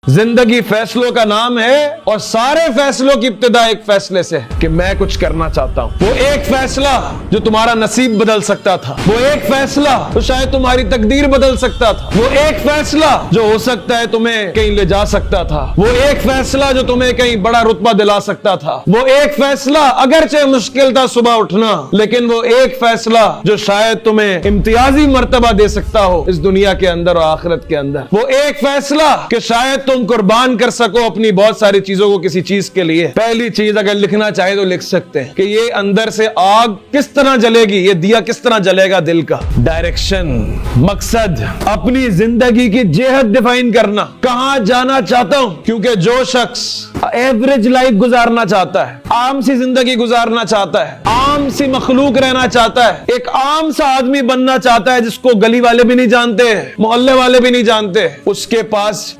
जिंदगी फैसलों का नाम है और सारे फैसलों की इब्तिदा एक फैसले से है कि मैं कुछ करना चाहता हूं। वो एक फैसला जो तुम्हारा नसीब बदल सकता था, वो एक फैसला तो शायद तुम्हारी तकदीर बदल सकता था, वो एक फैसला जो हो सकता है तुम्हें कहीं ले जा सकता था, वो एक फैसला जो तुम्हें कहीं बड़ा रुतबा दिला सकता था, वो एक फैसला अगरचे मुश्किल था सुबह उठना, लेकिन वो एक फैसला जो शायद तुम्हें इम्तियाजी मर्तबा दे सकता हो इस दुनिया के अंदर और आखिरत के अंदर। वो एक फैसला कि शायद तुम कुर्बान कर सको अपनी बहुत सारी चीजों को किसी चीज के लिए। पहली चीज अगर लिखना चाहे तो लिख सकते हैं कि ये अंदर से आग किस तरह जलेगी, ये दिया किस तरह जलेगा दिल का। डायरेक्शन, मकसद, अपनी जिंदगी की जेहद डिफाइन करना, कहां जाना चाहता हूं। क्योंकि जो शख्स एवरेज लाइफ गुजारना चाहता है, आम सी जिंदगी गुजारना चाहता है, आम सी मखलूक रहना चाहता है, एक आम सा आदमी बनना चाहता है जिसको गली वाले भी नहीं जानते, मोहल्ले वाले भी नहीं जानते, उसके पास